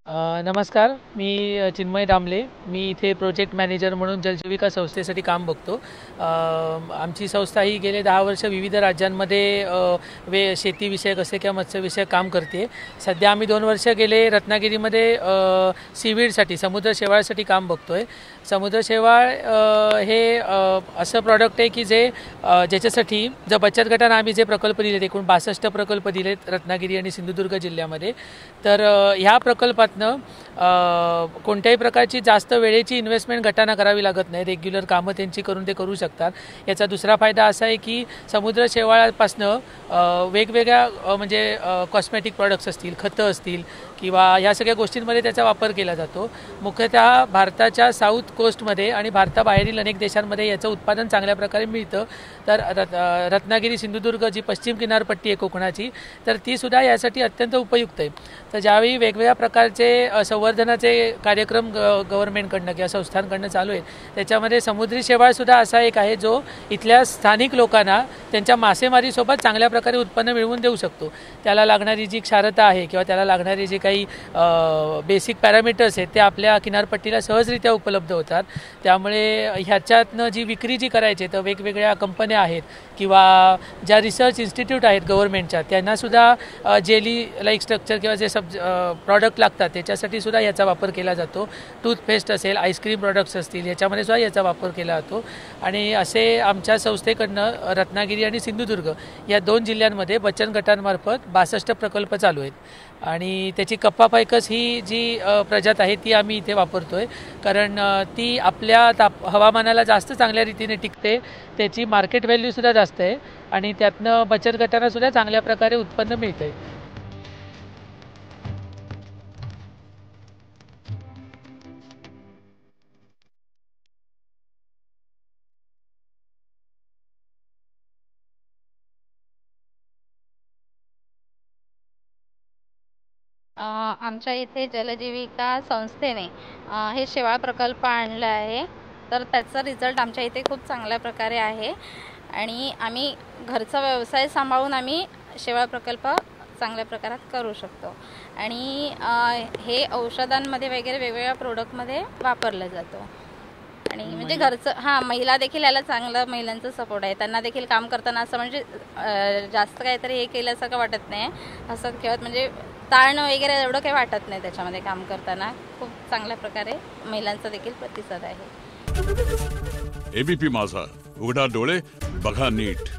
नमस्कार. मी चिन्मय दामले. मी इथे project manager म्हणून जलजीविका संस्थेसाठी काम बघतो. आमची संस्था ही गेले 10 वर्ष विविध राज्यांमध्ये शेतीविषयक असे किंवा मत्स्यविषयक काम करते. सध्या आम्ही 2 वर्ष गेले रत्नागिरीमध्ये सीवीडसाठी समुद्र शेवाळसाठी काम बघतो आहे. समुद्र शेवाळ हे असं प्रॉडक्ट आहे की ज्याच्यासाठी बचत गटांना आम्ही जे प्रकल्प दिलेत, एकूण 62 प्रकल्प दिलेत रत्नागिरी आणि सिंधुदुर्ग जिल्ह्यामध्ये. तर ह्या प्रकल्पातनं कोणत्याही प्रकारची जास्त वेळेची इन्व्हेस्टमेंट गटांना करावी लागत नाही. रेग्युलर कामं त्यांची करून ते करू शकतात. याचा दुसरा फायदा असा आहे की समुद्र शेवाळापासनं वेगवेगळ्या म्हणजे कॉस्मेटिक प्रॉडक्ट्स असतील, खतं असतील किंवा ह्या सगळ्या गोष्टींमध्ये त्याचा वापर केला जातो. मुख्यतः भारताच्या साऊथ कोस्टमध्ये आणि भारताबाहेरील अनेक देशांमध्ये याचं उत्पादन चांगल्या प्रकारे मिळतं. तर रत्नागिरी सिंधुदुर्ग जी पश्चिम किनारपट्टी आहे कोकणाची, तर तीसुद्धा यासाठी अत्यंत उपयुक्त आहे. तर ज्यावेळी वेगवेगळ्या प्रकारचे संवर्धनाचे कार्यक्रम गव्हर्नमेंटकडनं किंवा संस्थांकडनं चालू आहेत, त्याच्यामध्ये समुद्री शेवाळसुद्धा असा एक आहे जो इथल्या स्थानिक लोकांना त्यांच्या मासेमारीसोबत चांगल्या प्रकारे उत्पन्न मिळवून देऊ शकतो. त्याला लागणारी जी क्षारता आहे किंवा त्याला लागणारी जी काही बेसिक पॅरामीटर्स आहेत ते आपल्या किनारपट्टीला सहजरित्या उपलब्ध होतात. त्यामुळे ह्याच्यातनं जी विक्री जी करायची तर वेगवेगळ्या कंपन्या आहेत किंवा ज्या रिसर्च इन्स्टिट्यूट आहेत गव्हर्नमेंटच्या, त्यांनासुद्धा जेली लाईक स्ट्रक्चर किंवा जे प्रॉडक्ट लागतात त्याच्यासाठी सुद्धा याचा वापर केला जातो. टूथपेस्ट असेल, आईस्क्रीम प्रॉडक्ट्स असतील, याच्यामध्ये सुद्धा याचा वापर केला जातो. आणि असे आमच्या संस्थेकडनं रत्नागिरी आणि सिंधुदुर्ग या 2 जिल्ह्यांमध्ये बचत गटांमार्फत 62 प्रकल्प चालू आहेत. आणि त्याची कप्पा फायकस ही जी प्रजात आहे ती आम्ही इथे वापरतो आहे, कारण ती आपल्या हवामानाला जास्त चांगल्या रीतीने टिकते. त्याची मार्केट व्हॅल्यूसुद्धा जास्त आहे आणि त्यातनं बचत गटांनासुद्धा चांगल्या प्रकारे उत्पन्न मिळतं आहे. आमच्या इथे जलजीविका संस्थेने हे शेवाळ प्रकल्प आणला आहे. तर त्याचा रिझल्ट आमच्या इथे खूप चांगल्या प्रकारे आहे आणि आम्ही घरचा व्यवसाय सांभाळून आम्ही शेवाळ प्रकल्प चांगल्या प्रकारात करू शकतो. आणि हे औषधांमध्ये वगैरे वेगवेगळ्या प्रोडक्टमध्ये वापरलं जातं. आणि म्हणजे घरचं महिला देखील याला चांगलं महिलांचा सपोर्ट आहे. त्यांना देखील काम करताना असं म्हणजे जास्त काहीतरी हे केल्यासारखं वाटत नाही. असं खेळत म्हणजे ताण वगैरे एवढं काही वाटत नाही. त्याच्यामध्ये काम करताना खूप चांगल्या प्रकारे महिलांचा देखील प्रतिसाद आहे. एबीपी माझा, उघडा डोळे बघा नीट.